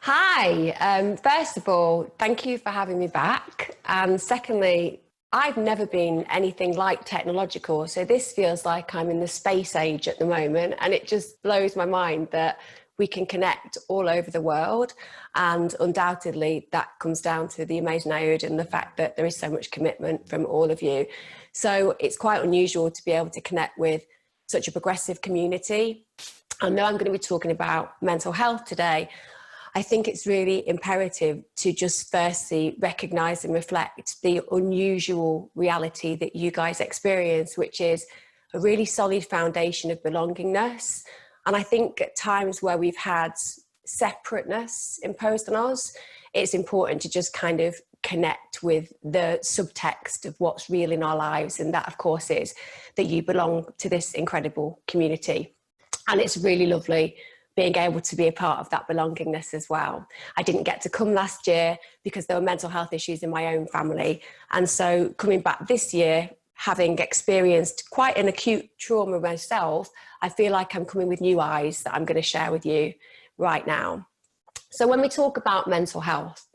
Hi. First of all, thank you for having me back. And secondly, I've never been anything like technological. So this feels like I'm in the space age at the moment. And it just blows my mind that we can connect all over the world. And undoubtedly, that comes down to the amazing Ayud and the fact that there is so much commitment from all of you. So it's quite unusual to be able to connect with such a progressive community. I know I'm going to be talking about mental health today. I think it's really imperative to just firstly recognise and reflect the unusual reality that you guys experience, which is a really solid foundation of belongingness. And I think at times where we've had separateness imposed on us, it's important to just kind of connect with the subtext of what's real in our lives. And that, of course, is that you belong to this incredible community. And it's really lovely being able to be a part of that belongingness as well. I didn't get to come last year because there were mental health issues in my own family. And so coming back this year, having experienced quite an acute trauma myself, I feel like I'm coming with new eyes that I'm going to share with you right now. So when we talk about mental health,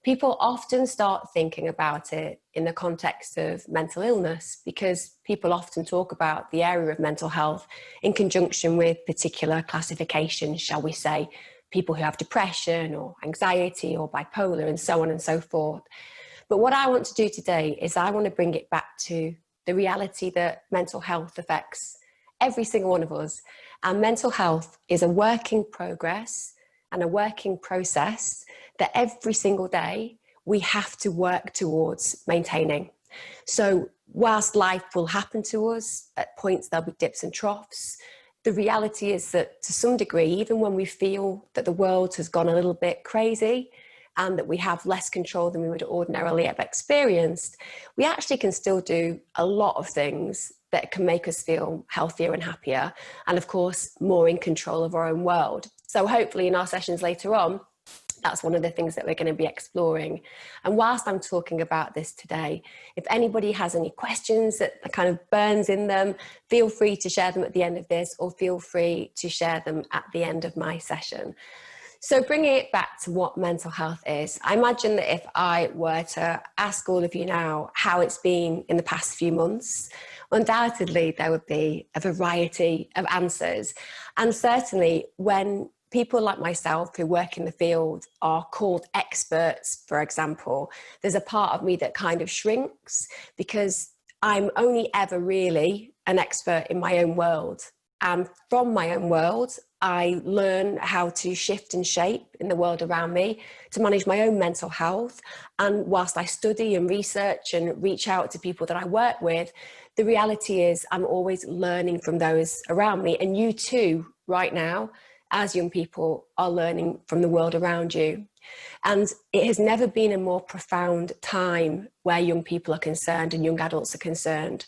people often start thinking about it in the context of mental illness because people often talk about the area of mental health in conjunction with particular classifications, shall we say, people who have depression or anxiety or bipolar and so on and so forth. But what I want to do today is I want to bring it back to the reality that mental health affects every single one of us. And mental health is a work in progress and a working process that every single day we have to work towards maintaining. So whilst life will happen to us, at points there'll be dips and troughs, the reality is that to some degree, even when we feel that the world has gone a little bit crazy and that we have less control than we would ordinarily have experienced, we actually can still do a lot of things that can make us feel healthier and happier, and of course, more in control of our own world. So hopefully in our sessions later on, that's one of the things that we're going to be exploring. And whilst I'm talking about this today, if anybody has any questions that kind of burns in them, feel free to share them at the end of this, or feel free to share them at the end of my session. So bringing it back to what mental health is, I imagine that if I were to ask all of you now how it's been in the past few months, undoubtedly there would be a variety of answers. And certainly when people like myself who work in the field are called experts, for example, there's a part of me that kind of shrinks because I'm only ever really an expert in my own world. And from my own world, I learn how to shift and shape in the world around me to manage my own mental health. And whilst I study and research and reach out to people that I work with, the reality is I'm always learning from those around me. And you too, right now, as young people, are learning from the world around you. And it has never been a more profound time where young people are concerned and young adults are concerned.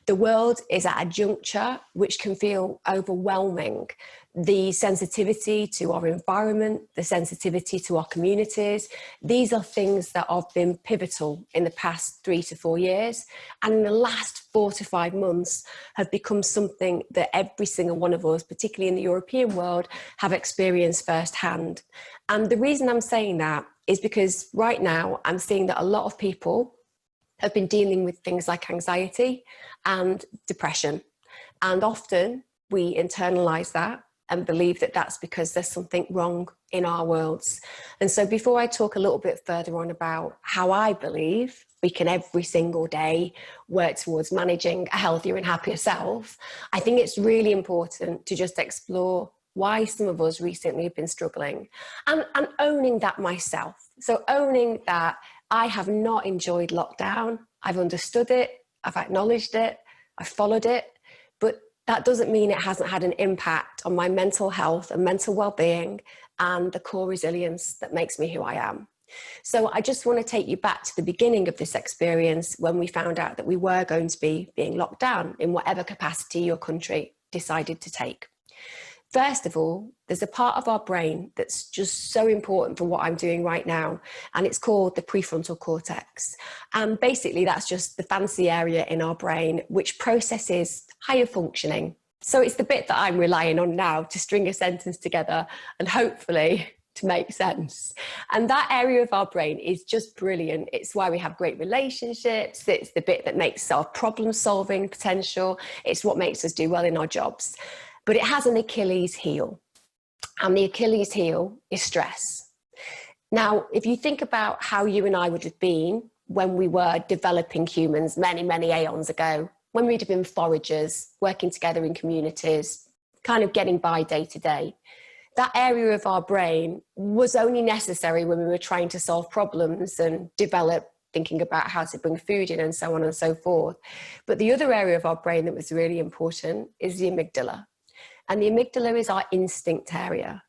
The world is at a juncture which can feel overwhelming. The sensitivity to our environment, the sensitivity to our communities, these are things that have been pivotal in the past 3 to 4 years. And in the last 4 to 5 months have become something that every single one of us, particularly in the European world, have experienced firsthand. And the reason I'm saying that is because right now I'm seeing that a lot of people have been dealing with things like anxiety and depression. And often we internalize that and believe that that's because there's something wrong in our worlds. And so before I talk a little bit further on about how I believe we can every single day work towards managing a healthier and happier self, I think it's really important to just explore why some of us recently have been struggling and owning that myself. So owning that I have not enjoyed lockdown. I've understood it, I've acknowledged it, I've followed it, but that doesn't mean it hasn't had an impact on my mental health and mental well-being and the core resilience that makes me who I am. So I just want to take you back to the beginning of this experience when we found out that we were going to be being locked down in whatever capacity your country decided to take. First of all, there's a part of our brain that's just so important for what I'm doing right now, and it's called the prefrontal cortex. And basically, that's just the fancy area in our brain which processes higher functioning. So it's the bit that I'm relying on now to string a sentence together and hopefully to make sense. And that area of our brain is just brilliant. It's why we have great relationships. It's the bit that makes our problem solving potential. It's what makes us do well in our jobs. But it has an Achilles heel. And the Achilles heel is stress. Now, if you think about how you and I would have been when we were developing humans many, many aeons ago, when we'd have been foragers, working together in communities, kind of getting by day to day, that area of our brain was only necessary when we were trying to solve problems and develop, thinking about how to bring food in and so on and so forth. But the other area of our brain that was really important is the amygdala. And the amygdala is our instinct area.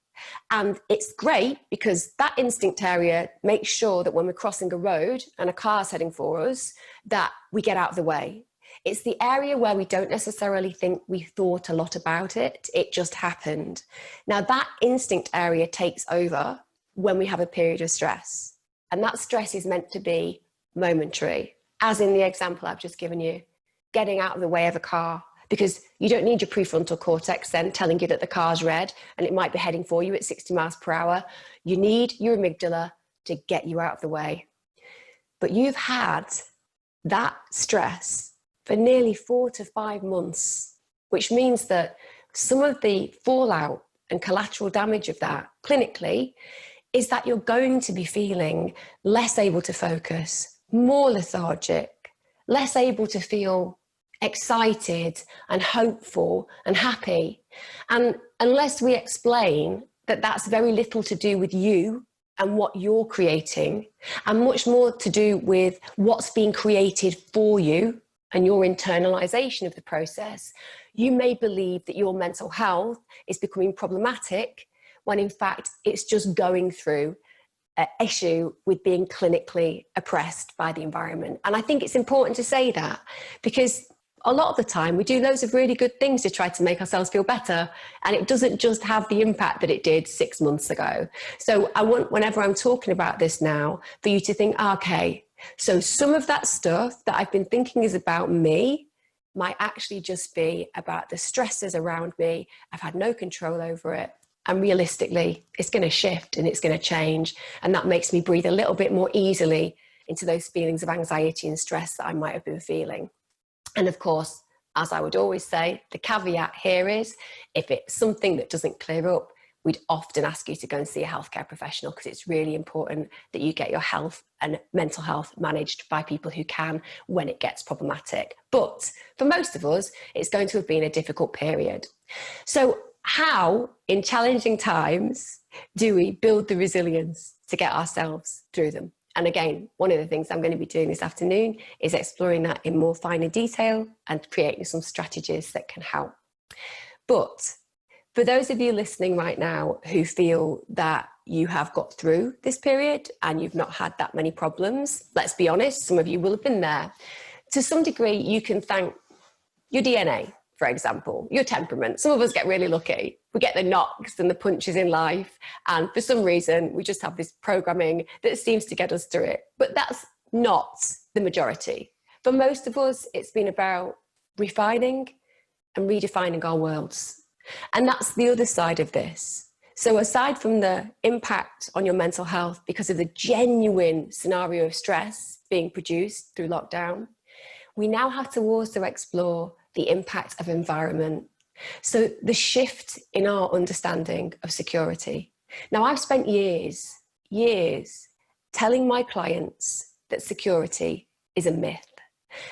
And it's great because that instinct area makes sure that when we're crossing a road and a car's heading for us, that we get out of the way. It's the area where we don't necessarily think we thought a lot about it. It just happened. Now that instinct area takes over when we have a period of stress. And that stress is meant to be momentary, as in the example I've just given you, getting out of the way of a car. Because you don't need your prefrontal cortex then telling you that the car's red and it might be heading for you at 60 miles per hour. You need your amygdala to get you out of the way. But you've had that stress for nearly 4 to 5 months, which means that some of the fallout and collateral damage of that clinically is that you're going to be feeling less able to focus, more lethargic, less able to feel excited and hopeful and happy. And unless we explain that that's very little to do with you and what you're creating, and much more to do with what's being created for you and your internalization of the process, you may believe that your mental health is becoming problematic when in fact it's just going through an issue with being clinically oppressed by the environment. And I think it's important to say that because a lot of the time we do loads of really good things to try to make ourselves feel better, and it doesn't just have the impact that it did 6 months ago. So I want, whenever I'm talking about this now, for you to think, okay, so some of that stuff that I've been thinking is about me might actually just be about the stresses around me. I've had no control over it. And realistically, it's going to shift and it's going to change. And that makes me breathe a little bit more easily into those feelings of anxiety and stress that I might have been feeling. And of course, as I would always say, the caveat here is if it's something that doesn't clear up, we'd often ask you to go and see a healthcare professional, because it's really important that you get your health and mental health managed by people who can when it gets problematic. But for most of us, it's going to have been a difficult period. So how, in challenging times, do we build the resilience to get ourselves through them? And again, one of the things I'm going to be doing this afternoon is exploring that in more finer detail and creating some strategies that can help. But for those of you listening right now who feel that you have got through this period and you've not had that many problems, let's be honest, some of you will have been there. To some degree, you can thank your DNA, for example, your temperament. Some of us get really lucky. We get the knocks and the punches in life. And for some reason, we just have this programming that seems to get us through it. But that's not the majority. For most of us, it's been about refining and redefining our worlds. And that's the other side of this. So aside from the impact on your mental health because of the genuine scenario of stress being produced through lockdown, we now have to also explore the impact of environment. So the shift in our understanding of security. Now, I've spent years telling my clients that security is a myth,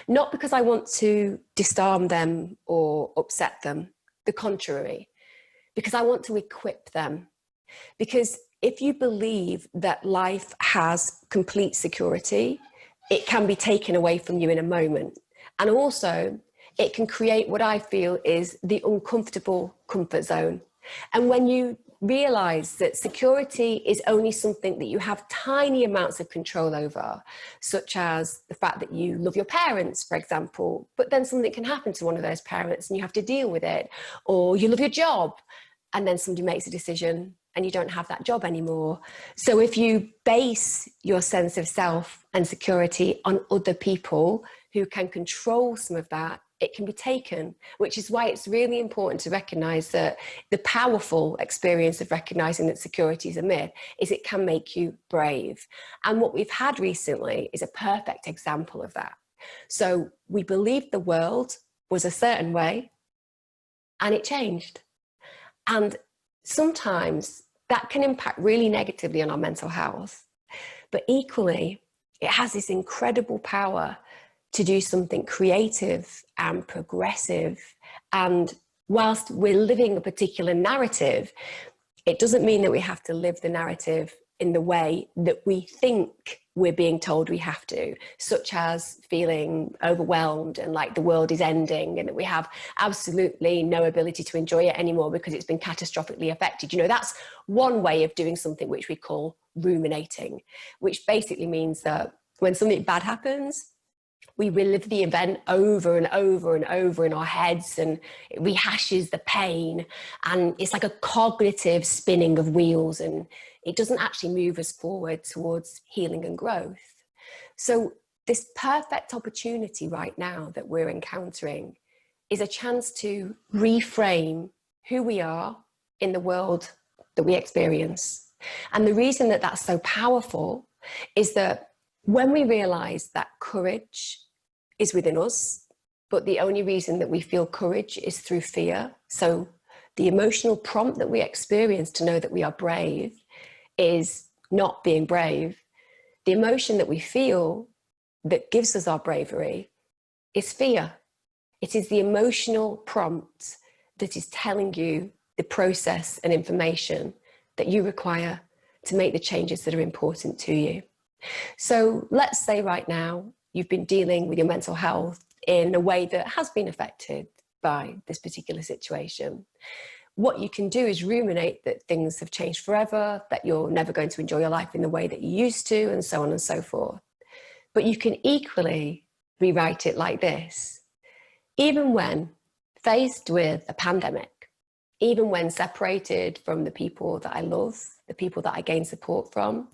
not because I want to disarm them or upset them, the contrary, because I want to equip them. Because if you believe that life has complete security, it can be taken away from you in a moment. And also, it can create what I feel is the uncomfortable comfort zone. And when you realize that security is only something that you have tiny amounts of control over, such as the fact that you love your parents, for example, but then something can happen to one of those parents and you have to deal with it, or you love your job and then somebody makes a decision and you don't have that job anymore. So if you base your sense of self and security on other people who can control some of that, it can be taken, which is why it's really important to recognize that the powerful experience of recognizing that security is a myth is it can make you brave. And what we've had recently is a perfect example of that. So we believed the world was a certain way and it changed. And sometimes that can impact really negatively on our mental health. But equally, it has this incredible power to do something creative and progressive. And whilst we're living a particular narrative, it doesn't mean that we have to live the narrative in the way that we think we're being told we have to, such as feeling overwhelmed and like the world is ending and that we have absolutely no ability to enjoy it anymore because it's been catastrophically affected. You know, that's one way of doing something which we call ruminating, which basically means that when something bad happens, we relive the event over and over and over in our heads, and it rehashes the pain, and it's like a cognitive spinning of wheels, and it doesn't actually move us forward towards healing and growth. So this perfect opportunity right now that we're encountering is a chance to reframe who we are in the world that we experience. And the reason that that's so powerful is that when we realize that courage is within us, but the only reason that we feel courage is through fear. So the emotional prompt that we experience to know that we are brave is not being brave. The emotion that we feel that gives us our bravery is fear. It is the emotional prompt that is telling you the process and information that you require to make the changes that are important to you. So let's say right now you've been dealing with your mental health in a way that has been affected by this particular situation. What you can do is ruminate that things have changed forever, that you're never going to enjoy your life in the way that you used to, and so on and so forth. But you can equally rewrite it like this. Even when faced with a pandemic, even when separated from the people that I love, the people that I gain support from,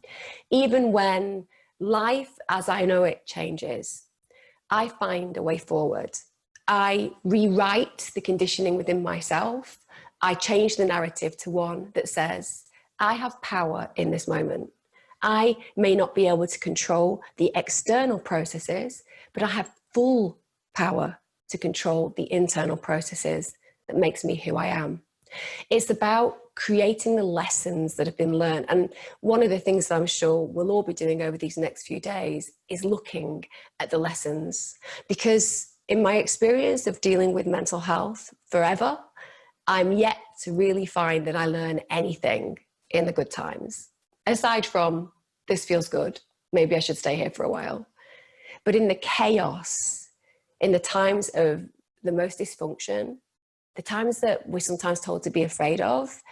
even when life as I know it changes, I find a way forward. I rewrite the conditioning within myself. I change the narrative to one that says, I have power in this moment. I may not be able to control the external processes, but I have full power to control the internal processes that makes me who I am. It's about creating the lessons that have been learned. And one of the things that I'm sure we'll all be doing over these next few days is looking at the lessons. Because in my experience of dealing with mental health forever, I'm yet to really find that I learn anything in the good times. Aside from, this feels good, maybe I should stay here for a while. But in the chaos, in the times of the most dysfunction, the times that we're sometimes told to be afraid of,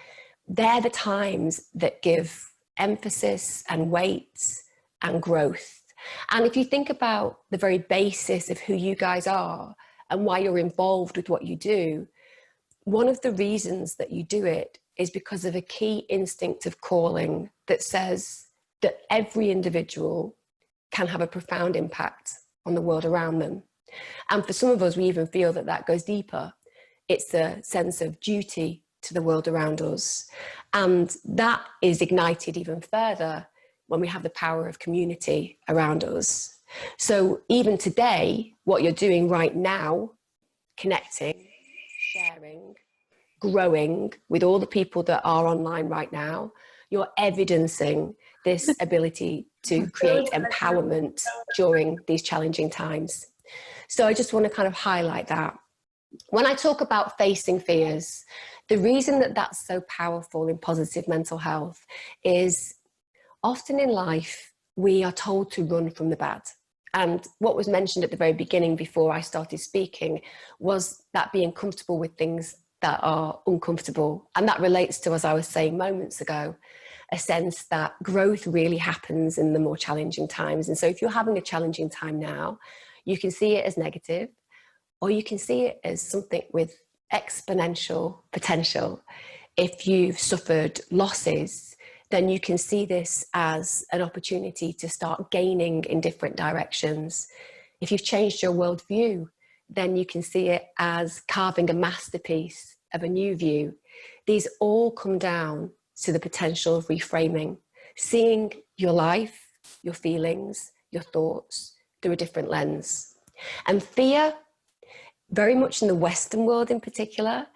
they're the times that give emphasis and weight and growth. And if you think about the very basis of who you guys are and why you're involved with what you do, one of the reasons that you do it is because of a key instinct of calling that says that every individual can have a profound impact on the world around them. And for some of us, we even feel that that goes deeper. It's a sense of duty to the world around us. And that is ignited even further when we have the power of community around us. So even today, what you're doing right now, connecting, sharing, growing with all the people that are online right now, you're evidencing this ability to create empowerment during these challenging times. So I just want to kind of highlight that. When I talk about facing fears, the reason that that's so powerful in positive mental health is often in life, we are told to run from the bad. And what was mentioned at the very beginning before I started speaking was that being comfortable with things that are uncomfortable. And that relates to, as I was saying moments ago, a sense that growth really happens in the more challenging times. And so if you're having a challenging time now, you can see it as negative, or you can see it as something with exponential potential. If you've suffered losses, then you can see this as an opportunity to start gaining in different directions. If you've changed your worldview, then you can see it as carving a masterpiece of a new view. These all come down to the potential of reframing, seeing your life, your feelings, your thoughts through a different lens. And fear, very much in the Western world in particular,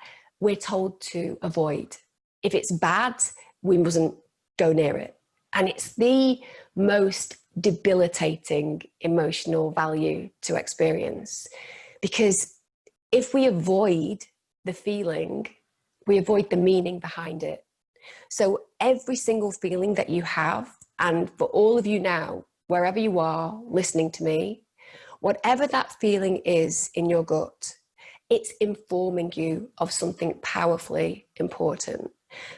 we're told to avoid. If it's bad, we mustn't go near it. And it's the most debilitating emotional value to experience. Because if we avoid the feeling, we avoid the meaning behind it. So every single feeling that you have, and for all of you now, wherever you are listening to me, whatever that feeling is in your gut, it's informing you of something powerfully important.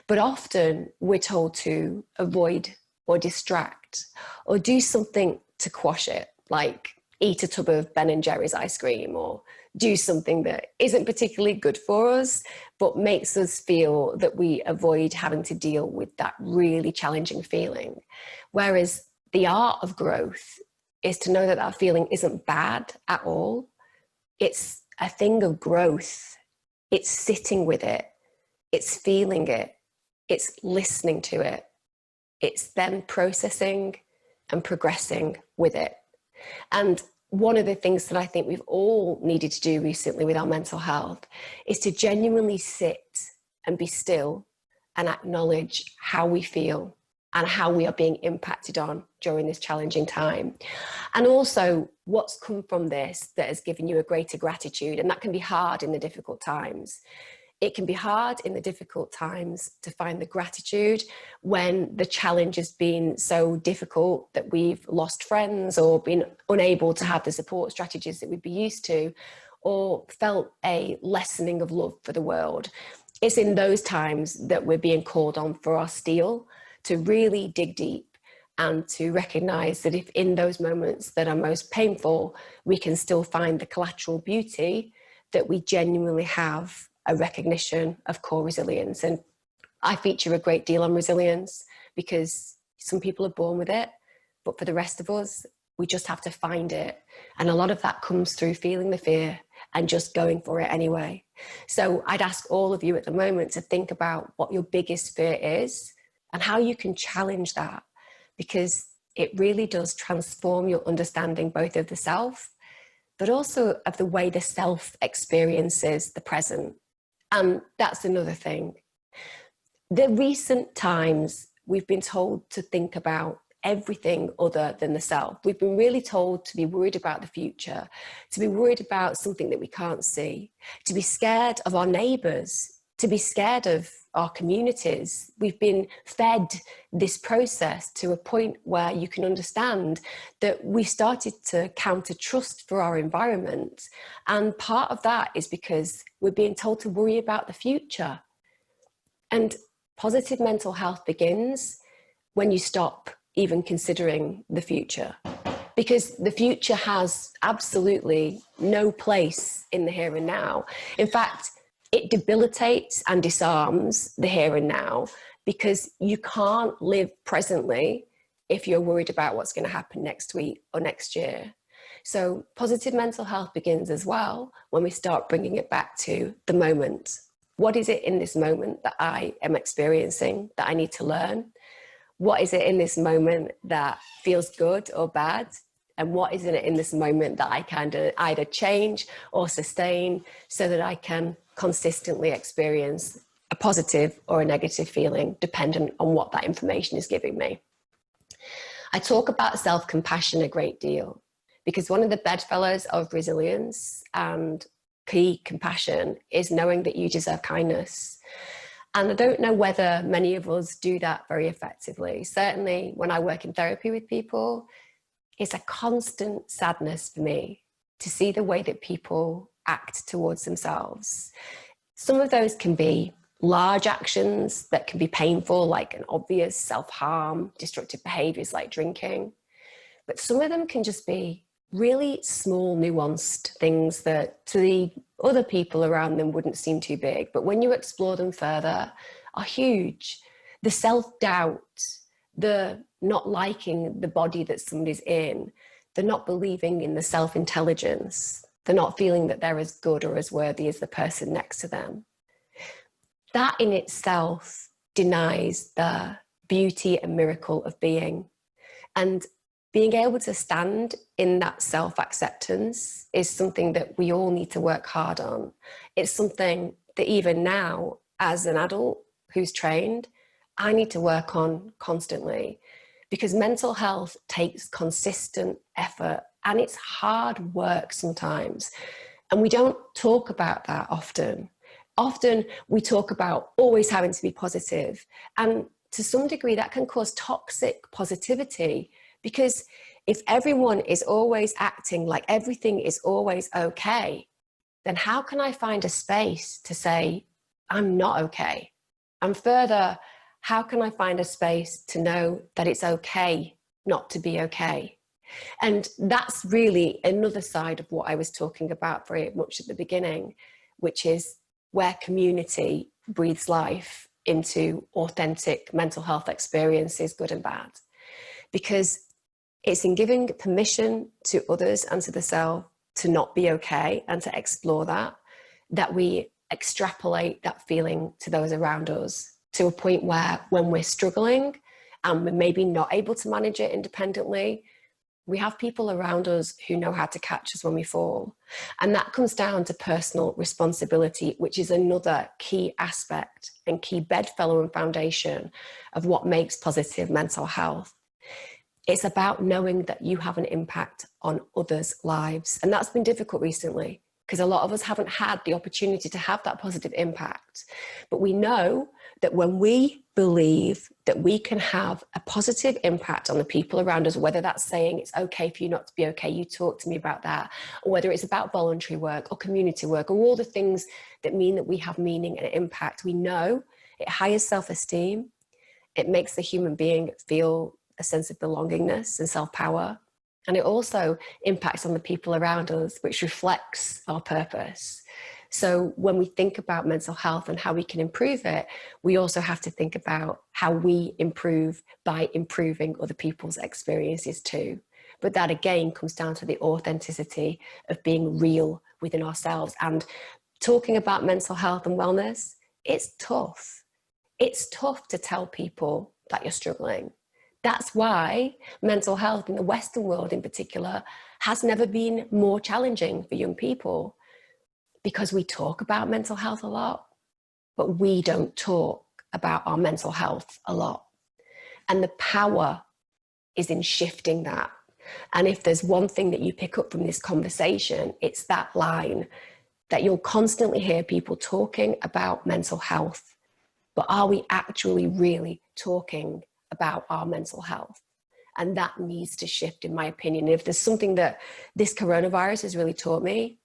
But often we're told to avoid or distract or do something to quash it, like eat a tub of Ben and Jerry's ice cream, or do something that isn't particularly good for us, but makes us feel that we avoid having to deal with that really challenging feeling. Whereas the art of growth is to know that that feeling isn't bad at all. It's a thing of growth. It's sitting with it. It's feeling it. It's listening to it. It's then processing and progressing with it. And one of the things that I think we've all needed to do recently with our mental health is to genuinely sit and be still and acknowledge how we feel and how we are being impacted on during this challenging time. And also what's come from this that has given you a greater gratitude. And that can be hard in the difficult times. It can be hard in the difficult times to find the gratitude when the challenge has been so difficult that we've lost friends or been unable to have the support strategies that we'd be used to, or felt a lessening of love for the world. It's in those times that we're being called on for our steel to really dig deep and to recognize that if in those moments that are most painful, we can still find the collateral beauty, that we genuinely have a recognition of core resilience. And I feature a great deal on resilience because some people are born with it, but for the rest of us, we just have to find it. And a lot of that comes through feeling the fear and just going for it anyway. So I'd ask all of you at the moment to think about what your biggest fear is and how you can challenge that, because it really does transform your understanding both of the self, but also of the way the self experiences the present. And that's another thing. The recent times we've been told to think about everything other than the self. We've been really told to be worried about the future, to be worried about something that we can't see, to be scared of our neighbours, to be scared of our communities. We've been fed this process to a point where you can understand that we started to counter trust for our environment. And part of that is because we're being told to worry about the future. And positive mental health begins when you stop even considering the future, because the future has absolutely no place in the here and now. In fact, it debilitates and disarms the here and now, because you can't live presently if you're worried about what's going to happen next week or next year. So positive mental health begins as well when we start bringing it back to the moment. What is it in this moment that I am experiencing that I need to learn? What is it in this moment that feels good or bad? And what is it in this moment that I can either change or sustain so that I can consistently experience a positive or a negative feeling dependent on what that information is giving me? I talk about self-compassion a great deal because one of the bedfellows of resilience and key compassion is knowing that you deserve kindness. And I don't know whether many of us do that very effectively. Certainly when I work in therapy with people, it's a constant sadness for me to see the way that people act towards themselves. Some of those can be large actions that can be painful, like an obvious self-harm, destructive behaviors like drinking. But some of them can just be really small, nuanced things that to the other people around them wouldn't seem too big, but when you explore them further, are huge. The self-doubt, the not liking the body that somebody's in, the not believing in the self-intelligence, They're not feeling that they're as good or as worthy as the person next to them. That in itself denies the beauty and miracle of being. And being able to stand in that self-acceptance is something that we all need to work hard on. It's something that even now, as an adult who's trained, I need to work on constantly, because mental health takes consistent effort and it's hard work sometimes. And we don't talk about that often. Often we talk about always having to be positive. And to some degree, that can cause toxic positivity, because if everyone is always acting like everything is always okay, then how can I find a space to say, I'm not okay? And further, how can I find a space to know that it's okay not to be okay? And that's really another side of what I was talking about very much at the beginning, which is where community breathes life into authentic mental health experiences, good and bad. Because it's in giving permission to others and to the self to not be okay and to explore that, that we extrapolate that feeling to those around us, to a point where when we're struggling and we're maybe not able to manage it independently, we have people around us who know how to catch us when we fall. And that comes down to personal responsibility, which is another key aspect and key bedfellow and foundation of what makes positive mental health. It's about knowing that you have an impact on others' lives. And that's been difficult recently, because a lot of us haven't had the opportunity to have that positive impact. But we know that when we believe that we can have a positive impact on the people around us, whether that's saying it's okay for you not to be okay, you talk to me about that, or whether it's about voluntary work or community work, or all the things that mean that we have meaning and impact, we know it higher self-esteem. It makes the human being feel a sense of belongingness and self-power. And it also impacts on the people around us, which reflects our purpose. So when we think about mental health and how we can improve it, we also have to think about how we improve by improving other people's experiences too. But that again comes down to the authenticity of being real within ourselves. And talking about mental health and wellness, it's tough. It's tough to tell people that you're struggling. That's why mental health in the Western world in particular has never been more challenging for young people, because we talk about mental health a lot, but we don't talk about our mental health a lot. And the power is in shifting that. And if there's one thing that you pick up from this conversation, it's that line that you'll constantly hear people talking about mental health, but are we actually really talking about our mental health? And that needs to shift, in my opinion. If there's something that this coronavirus has really taught me,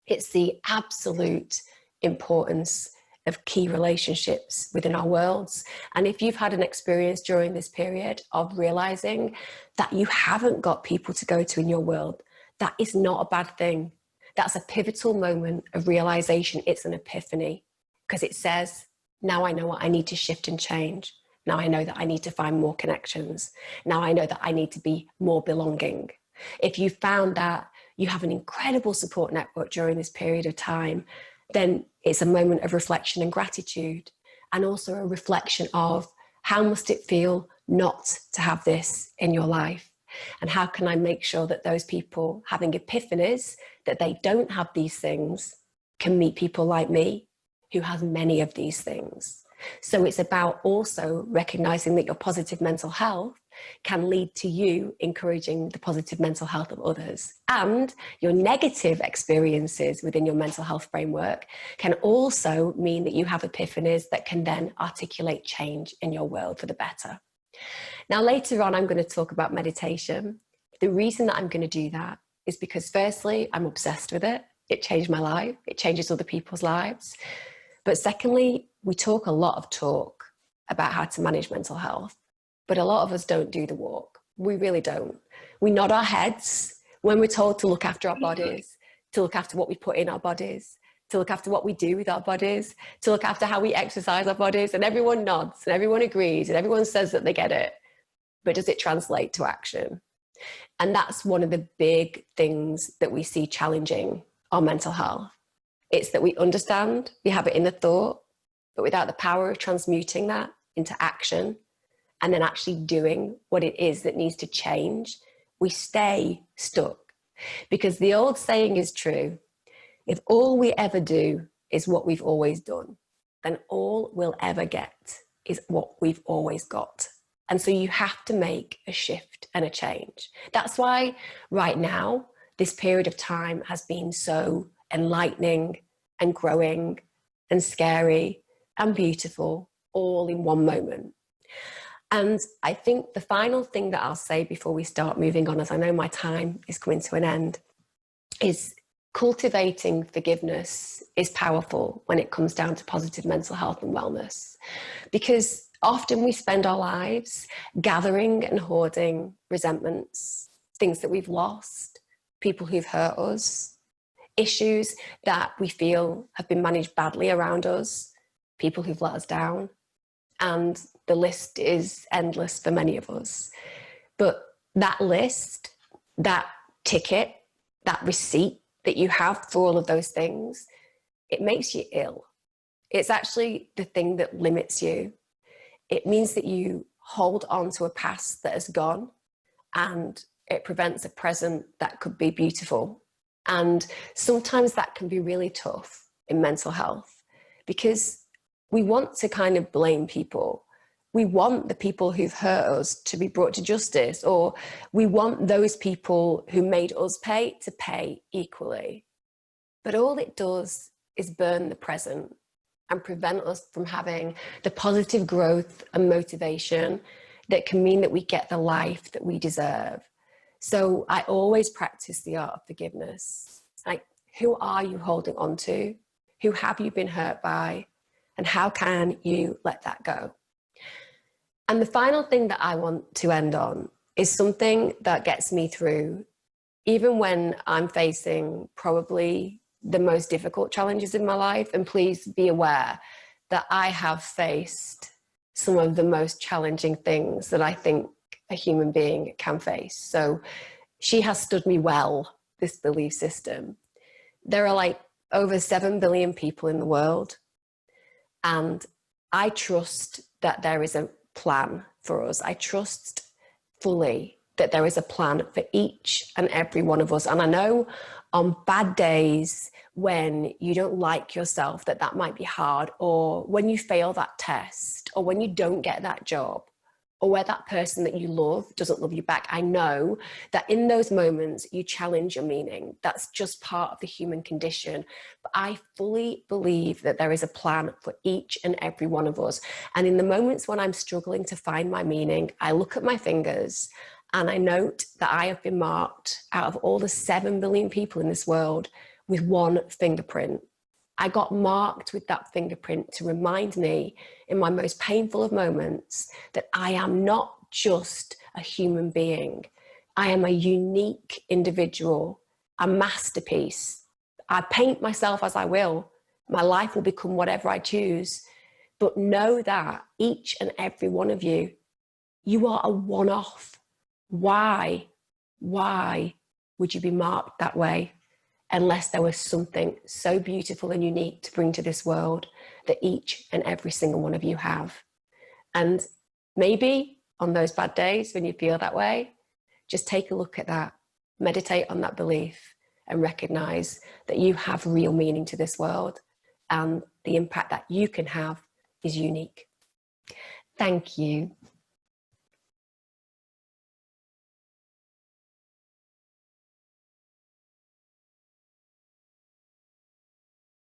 it's the absolute importance of key relationships within our worlds. And if you've had an experience during this period of realizing that you haven't got people to go to in your world, that is not a bad thing. That's a pivotal moment of realization. It's an epiphany, because it says, now I know what I need to shift and change. Now I know that I need to find more connections. Now I know that I need to be more belonging. If you found that you have an incredible support network during this period of time, then it's a moment of reflection and gratitude, and also a reflection of how must it feel not to have this in your life? And how can I make sure that those people having epiphanies that they don't have these things can meet people like me who has many of these things? So it's about also recognizing that your positive mental health can lead to you encouraging the positive mental health of others. And your negative experiences within your mental health framework can also mean that you have epiphanies that can then articulate change in your world for the better. Now, later on, I'm going to talk about meditation. The reason that I'm going to do that is because, firstly, I'm obsessed with it. It changed my life. It changes other people's lives. But secondly, we talk a lot of talk about how to manage mental health, but a lot of us don't do the walk. We really don't. We nod our heads when we're told to look after our bodies, to look after what we put in our bodies, to look after what we do with our bodies, to look after how we exercise our bodies, and everyone nods and everyone agrees and everyone says that they get it. But does it translate to action? And that's one of the big things that we see challenging our mental health. It's that we understand, we have it in the thought, but without the power of transmuting that into action and then actually doing what it is that needs to change, we stay stuck. Because the old saying is true, if all we ever do is what we've always done, then all we'll ever get is what we've always got. And so you have to make a shift and a change. That's why right now, this period of time has been so enlightening and growing and scary and beautiful all in one moment. And I think the final thing that I'll say before we start moving on, as I know my time is coming to an end, is cultivating forgiveness is powerful when it comes down to positive mental health and wellness. Because often we spend our lives gathering and hoarding resentments, things that we've lost, people who've hurt us, issues that we feel have been managed badly around us, people who've let us down. And the list is endless for many of us. But that list, that ticket, that receipt that you have for all of those things, it makes you ill. It's actually the thing that limits you. It means that you hold on to a past that has gone, and it prevents a present that could be beautiful. And sometimes that can be really tough in mental health, because we want to kind of blame people. We want the people who've hurt us to be brought to justice, or we want those people who made us pay to pay equally. But all it does is burn the present and prevent us from having the positive growth and motivation that can mean that we get the life that we deserve. So I always practice the art of forgiveness. Like, who are you holding on to? Who have you been hurt by? And how can you let that go? And the final thing that I want to end on is something that gets me through, even when I'm facing probably the most difficult challenges in my life. And please be aware that I have faced some of the most challenging things that I think a human being can face. So she has stood me well, this belief system. There are like over 7 billion people in the world. And I trust that there is a plan for us. I trust fully that there is a plan for each and every one of us. And I know on bad days when you don't like yourself, that might be hard, or when you fail that test, or when you don't get that job, or where that person that you love doesn't love you back. I know that in those moments you challenge your meaning. That's just part of the human condition. But I fully believe that there is a plan for each and every one of us. And in the moments when I'm struggling to find my meaning, I look at my fingers and I note that I have been marked out of all the 7 billion people in this world with one fingerprint. I got marked with that fingerprint to remind me in my most painful of moments that I am not just a human being. I am a unique individual, a masterpiece. I paint myself as I will. My life will become whatever I choose. But know that each and every one of you, you are a one-off. Why would you be marked that way? Unless there was something so beautiful and unique to bring to this world that each and every single one of you have. And maybe on those bad days when you feel that way, just take a look at that, meditate on that belief, and recognize that you have real meaning to this world, and the impact that you can have is unique. Thank you.